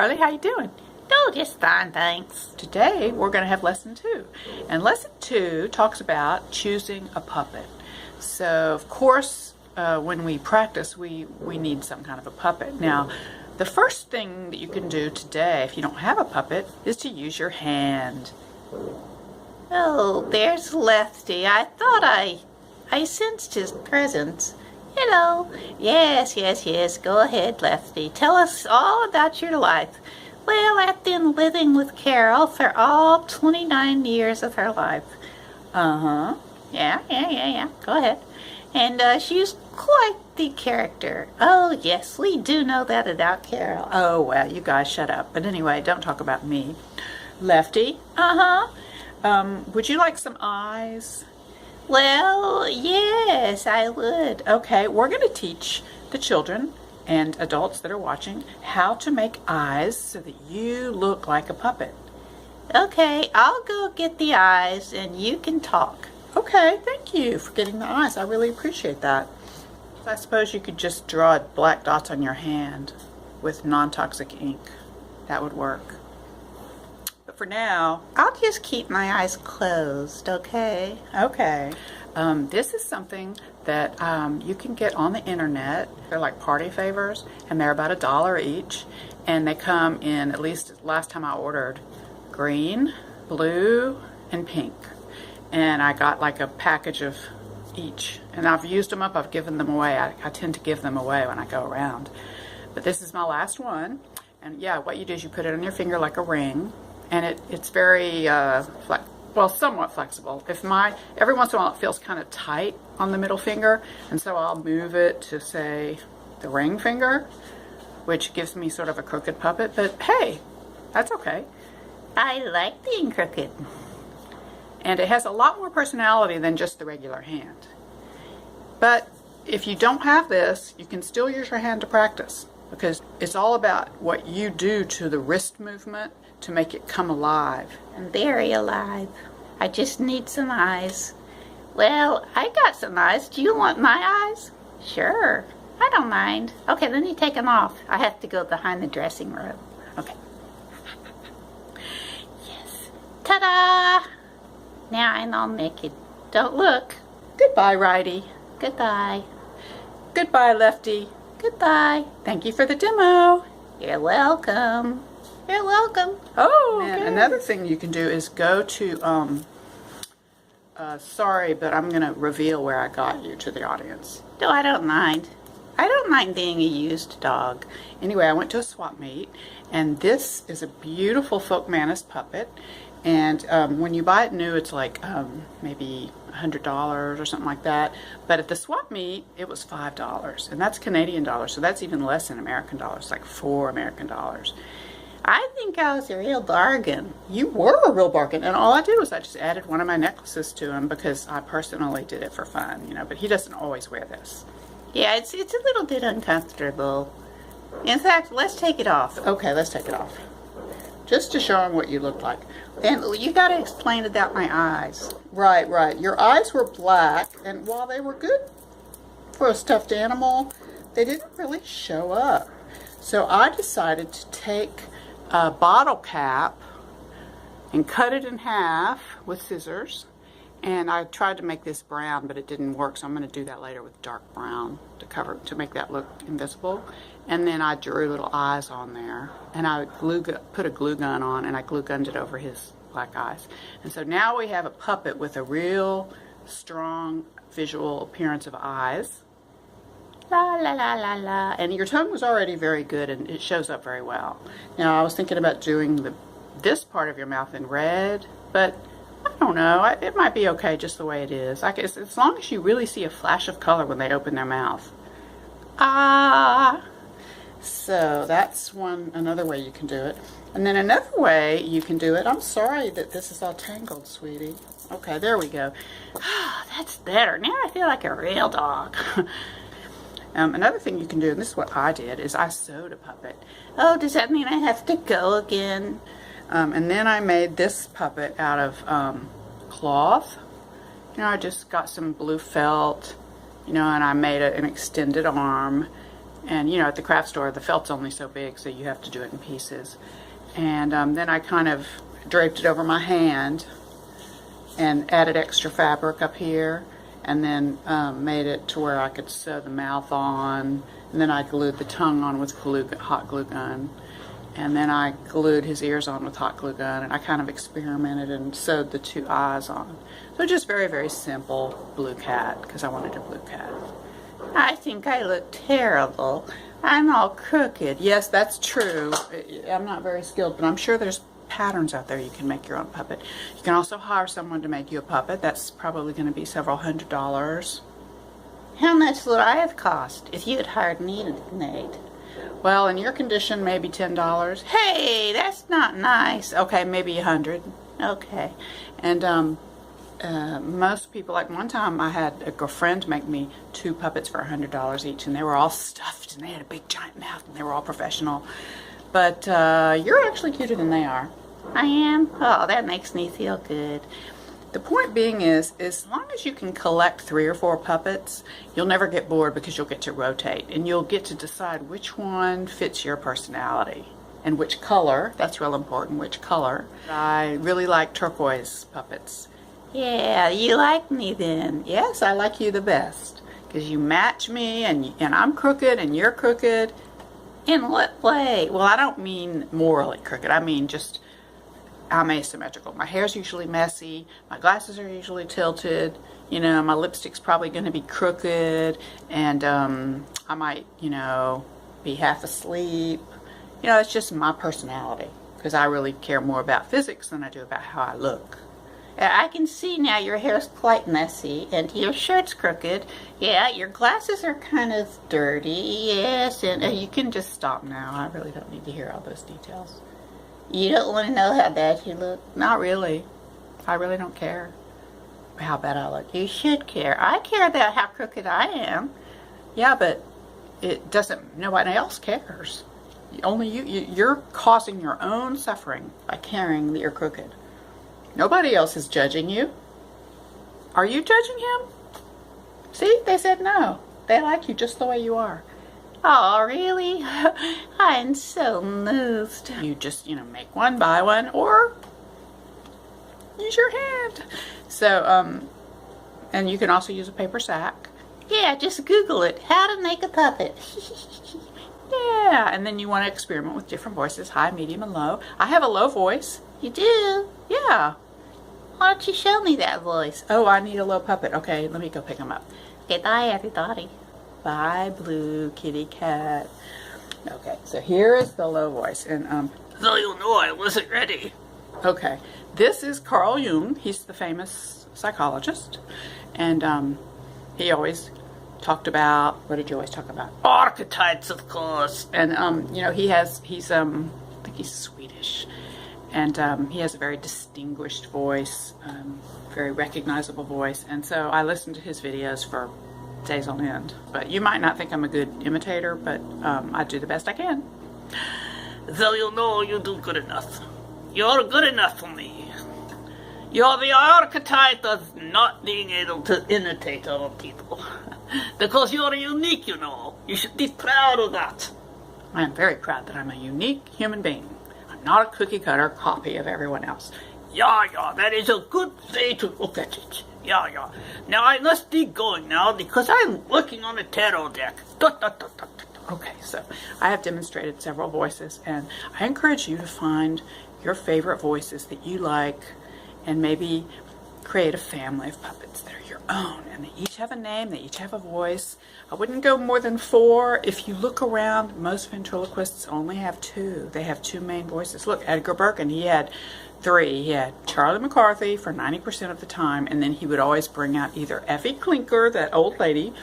Charlie, how you doing? Oh, just fine, thanks. Today we're going to have lesson 2. And lesson 2 talks about choosing a puppet. So of course when we practice we need some kind of a puppet. Now the first thing that you can do today if you don't have a puppet is to use your hand. Oh, there's Lefty. I thought I sensed his presence. Hello. Yes. Go ahead, Lefty. Tell us all about your life. Well, I've been living with Carol for all 29 years of her life. Uh-huh. Yeah. Go ahead. And she's quite the character. Oh, yes, we do know that about Carol. Oh, well, you guys shut up. But anyway, don't talk about me. Lefty? Would you like some eyes? Well, yes, I would. Okay, we're going to teach the children and adults that are watching how to make eyes so that you look like a puppet. Okay, I'll go get the eyes and you can talk. Okay, thank you for getting the eyes. I really appreciate that. I suppose you could just draw black dots on your hand with non-toxic ink. That would work. But for now, I'll just keep my eyes closed, okay? okay. This is something that you can get on the internet. They're like party favors, and they're about $1 each. And they come in, at least last time I ordered, green, blue, and pink. And I got like a package of each. And I've used them up, I've given them away. I tend to give them away when I go around. But this is my last one. And yeah, what you do is you put it on your finger like a ring. And it's very, somewhat flexible. Every once in a while it feels kind of tight on the middle finger. And so I'll move it to, say, the ring finger, which gives me sort of a crooked puppet. But hey, that's okay. I like being crooked. And it has a lot more personality than just the regular hand. But if you don't have this, you can still use your hand to practice, because it's all about what you do to the wrist movement to make it come alive. I'm very alive. I just need some eyes. Well, I got some eyes. Do you want my eyes? Sure. I don't mind. Okay, then you take them off. I have to go behind the dressing room. Okay. Yes. Ta-da! Now I'm all naked. Don't look. Goodbye, Righty. Goodbye. Goodbye, Lefty. Goodbye. Thank you for the demo. You're welcome. You're welcome. Oh, and another thing you can do is go to, sorry, but I'm going to reveal where I got you to the audience. No, I don't mind. I don't mind being a used dog. Anyway, I went to a swap meet, and this is a beautiful Folkmanis puppet. And when you buy it new, it's like maybe $100 or something like that. But at the swap meet, it was $5, and that's Canadian dollars, so that's even less than American dollars, like $4 American dollars. I think I was a real bargain. You were a real bargain, and all I did was I just added one of my necklaces to him because I personally did it for fun, you know. But he doesn't always wear this. Yeah, it's a little bit uncomfortable. In fact, let's take it off. Okay, let's take it off. Just to show him what you look like. And you got to explain about my eyes. Right. Your eyes were black, and while they were good for a stuffed animal, they didn't really show up. So I decided to take a bottle cap and cut it in half with scissors. And I tried to make this brown, but it didn't work, so I'm going to do that later with dark brown to make that look invisible. And then I drew little eyes on there, and I put a glue gun on, and I glue gunned it over his black eyes. And so now we have a puppet with a real strong visual appearance of eyes. La la la la la. And your tongue was already very good, and it shows up very well. Now I was thinking about doing this part of your mouth in red, but I don't know. It might be okay just the way it is. I guess as long as you really see a flash of color when they open their mouth. So that's another way you can do it. And then another way you can do it, I'm sorry that this is all tangled, sweetie. Okay, there we go. That's better. Now I feel like a real dog. Another thing you can do, and this is what I did, is I sewed a puppet. Oh, does that mean I have to go again? And then I made this puppet out of cloth. You know, I just got some blue felt, you know, and I made an extended arm. And you know, at the craft store, the felt's only so big, so you have to do it in pieces. And then I kind of draped it over my hand and added extra fabric up here, and then made it to where I could sew the mouth on, and then I glued the tongue on with hot glue gun, and then I glued his ears on with hot glue gun, and I kind of experimented and sewed the 2 eyes on. So just very, very simple blue cat, because I wanted a blue cat. I think I look terrible. I'm all crooked. Yes, that's true. I'm not very skilled, but I'm sure there's patterns out there you can make your own puppet. You can also hire someone to make you a puppet. That's probably going to be several $100s. How much would I have cost if you had hired me to make? Well, in your condition, maybe $10. Hey, that's not nice. Okay, maybe 100. Okay. And most people, like one time I had a friend make me 2 puppets for $100 each, and they were all stuffed, and they had a big giant mouth, and they were all professional. But you're actually cuter than they are. I am? Oh, that makes me feel good. The point being is, as long as you can collect 3 or 4 puppets, you'll never get bored because you'll get to rotate, and you'll get to decide which one fits your personality and which color. That's real important, which color. I really like turquoise puppets. Yeah, you like me then. Yes, I like you the best because you match me, and I'm crooked and you're crooked. In what way? Well, I don't mean morally crooked. I mean just I'm asymmetrical. My hair's usually messy. My glasses are usually tilted. You know, my lipstick's probably going to be crooked, and I might, you know, be half asleep. You know, it's just my personality because I really care more about physics than I do about how I look. I can see now your hair's quite messy and your shirt's crooked. Yeah, your glasses are kind of dirty. Yes, and You can just stop now. I really don't need to hear all those details. you don't want to know how bad you look. Not really. I really don't care how bad I look. You should care. I care about how crooked I am. Yeah, but it doesn't. Nobody else cares. Only you. You're causing your own suffering by caring that you're crooked. Nobody else is judging you. Are you judging him? See, they said no. They like you just the way you are. Oh, really? I'm so moved. You just, you know, make one, buy one, or use your hand. So, and you can also use a paper sack. Yeah, just Google it. How to make a puppet. Yeah, and then you want to experiment with different voices, high, medium, and low. I have a low voice. You do? Yeah. Why don't you show me that voice? Oh, I need a low puppet. Okay, let me go pick him up. Okay, bye everybody. Bye, blue kitty cat. Okay, so here is the low voice. And So you know I wasn't ready. okay, this is Carl Jung. He's the famous psychologist. And he always talked about, what did you always talk about? Archetypes, of course. And you know, he's I think he's Swedish. And he has a very distinguished voice, very recognizable voice. And so I listened to his videos for days on end. But you might not think I'm a good imitator, but I do the best I can. So you know you do good enough. You're good enough for me. You're the archetype of not being able to imitate other people. Because you're unique, you know. You should be proud of that. I am very proud that I'm a unique human being. I'm not a cookie cutter copy of everyone else. Yeah, that is a good way to look at it. Yeah. Now I must be going now because I'm working on a tarot deck. Okay, so I have demonstrated several voices, and I encourage you to find your favorite voices that you like and maybe create a family of puppets that are your own, and they each have a name, they each have a voice. I wouldn't go more than 4. If you look around, most ventriloquists only have 2. They have 2 main voices. Look, Edgar Birkin, he had 3. He had Charlie McCarthy for 90% of the time, and then he would always bring out either Effie Clinker, that old lady,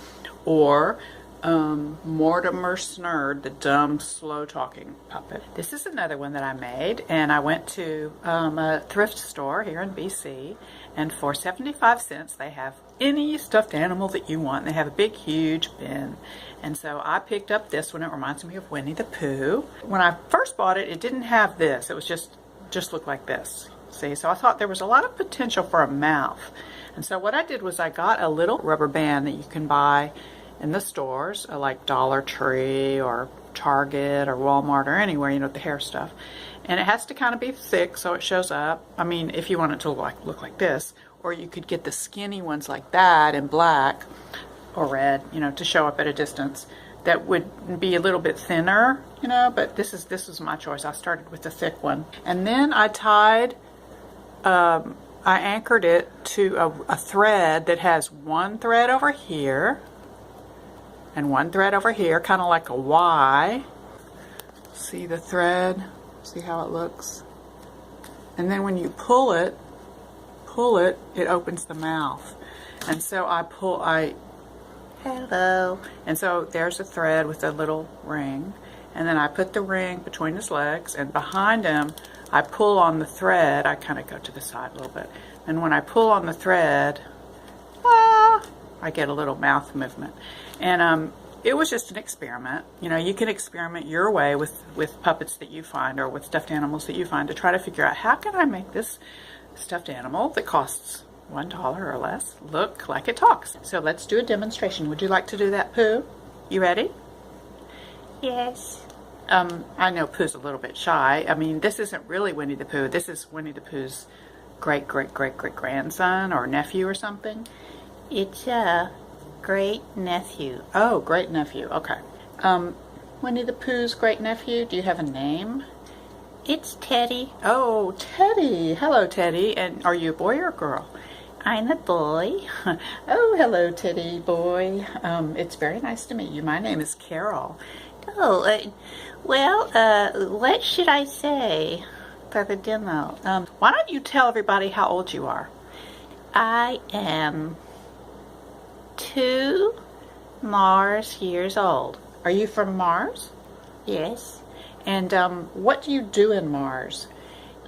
or Mortimer Snurd, the dumb, slow-talking puppet. This is another one that I made, and I went to a thrift store here in BC, and for 75 cents they have any stuffed animal that you want. They have a big, huge bin. And so I picked up this one. It reminds me of Winnie the Pooh. When I first bought it, it didn't have this. It was just looked like this. See, so I thought there was a lot of potential for a mouth. And so what I did was I got a little rubber band that you can buy in the stores, like Dollar Tree or Target or Walmart or anywhere, you know, the hair stuff. And it has to kind of be thick so it shows up. I mean, if you want it to look like this, or you could get the skinny ones like that in black or red, you know, to show up at a distance. That would be a little bit thinner, you know, but this was my choice. I started with the thick one. And then I tied, I anchored it to a thread that has one thread over here and one thread over here, kind of like a Y. See the thread? See how it looks? And then when you pull it, it opens the mouth. And so hello. And so there's a thread with a little ring. And then I put the ring between his legs, and behind him, I pull on the thread. I kind of go to the side a little bit. And when I pull on the thread, I get a little mouth movement. And it was just an experiment. You know, you can experiment your way with puppets that you find or with stuffed animals that you find to try to figure out, how can I make this stuffed animal that costs $1 or less look like it talks. So let's do a demonstration. Would you like to do that, Pooh? You ready? Yes. I know Pooh's a little bit shy. I mean, this isn't really Winnie the Pooh. This is Winnie the Pooh's great-great-great-great-grandson or nephew or something. It's a great-nephew. Oh, great-nephew. Okay. Winnie the Pooh's great-nephew, do you have a name? It's Teddy. Oh, Teddy. Hello, Teddy. And are you a boy or a girl? I'm a boy. Oh, hello, Teddy boy. It's very nice to meet you. My name is Carol. Oh, what should I say for the demo? Why don't you tell everybody how old you are? I am 2 Mars years old. Are you from Mars? Yes. And what do you do in Mars?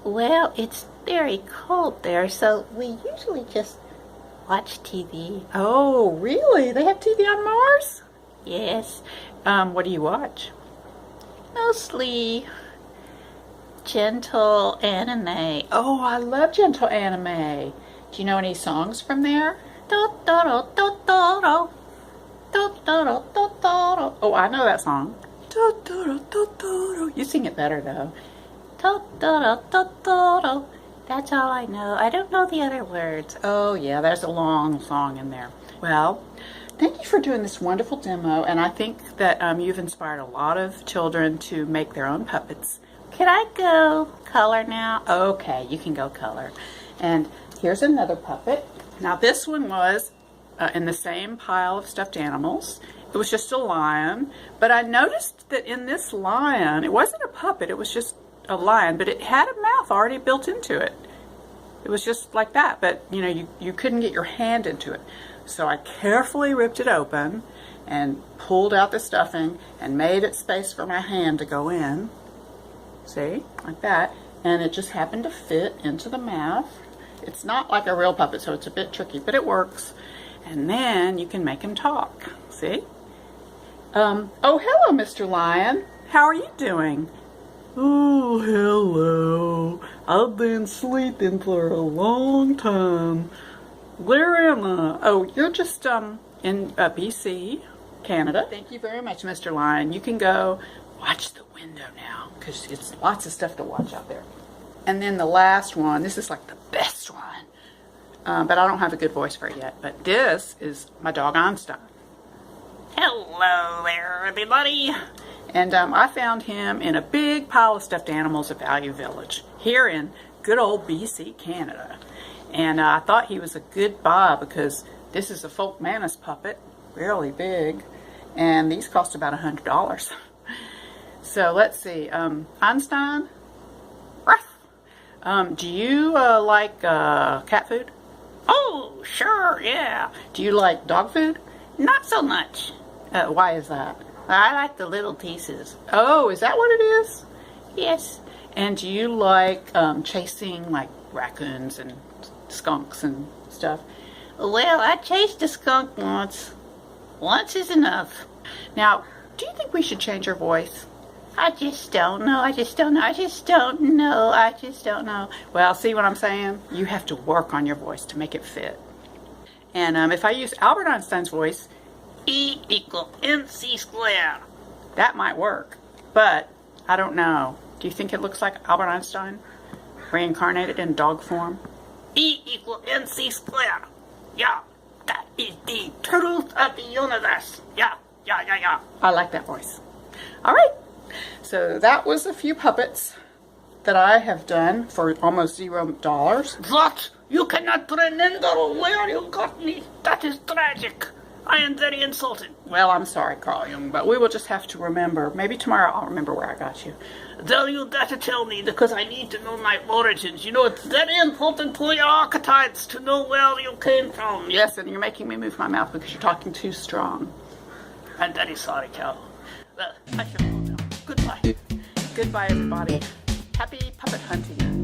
Well, it's very cold there, so we usually just watch TV. Oh, really? They have TV on Mars? Yes. What do you watch? Mostly gentle anime. Oh, I love gentle anime. Do you know any songs from there? Do-do-do-do-do-do. Do-do-do-do-do-do. Oh, I know that song. You sing it better, though. Do-do-do-do-do-do. That's all I know. I don't know the other words. Oh, yeah, there's a long song in there. Well, thank you for doing this wonderful demo, and I think that you've inspired a lot of children to make their own puppets. Can I go color now? Okay, you can go color. And here's another puppet. Now, this one was in the same pile of stuffed animals. It was just a lion, but I noticed that in this lion, it wasn't a puppet, it was just a lion, but it had a mouth already built into it. It was just like that, but you know, you couldn't get your hand into it. So I carefully ripped it open and pulled out the stuffing and made it space for my hand to go in. See, like that. And it just happened to fit into the mouth. It's not like a real puppet, so it's a bit tricky, but it works. And then you can make him talk. See? Oh, hello, Mr. Lion. How are you doing? Oh, hello. I've been sleeping for a long time. Where am I? Oh, you're just in BC, Canada. Thank you very much, Mr. Lion. You can go watch the window now, because it's lots of stuff to watch out there. And then the last one, this is like the best one. But I don't have a good voice for it yet. But this is my dog Einstein. Hello there, everybody. And I found him in a big pile of stuffed animals at Value Village here in good old BC, Canada. And I thought he was a good buy because this is a Folk Manus puppet, really big, and these cost about $100. So let's see, Einstein, do you like cat food? Oh, sure, yeah. Do you like dog food? Not so much. Why is that? I like the little pieces. Oh, is that what it is? Yes. And do you like chasing like raccoons and skunks and stuff? Well, I chased a skunk once. Once is enough. Now, do you think we should change your voice? I just don't know. I just don't know. Well, see what I'm saying? You have to work on your voice to make it fit. And if I use Albert Einstein's voice, E equal MC squared. That might work, but I don't know. Do you think it looks like Albert Einstein reincarnated in dog form? E equal MC squared. Yeah, that is the truth of the universe. Yeah. I like that voice. All right, so that was a few puppets that I have done for almost $0. What? You cannot remember where you got me? That is tragic. I am very insulted. Well, I'm sorry, Carl Jung, but we will just have to remember. Maybe tomorrow I'll remember where I got you. Though you gotta tell me because I need to know my origins. You know, it's very important for your archetypes to know where you came from. Yes, and you're making me move my mouth because you're talking too strong. I'm very sorry, Cal. Well, I shall go now. Goodbye. Goodbye, everybody. Happy puppet hunting.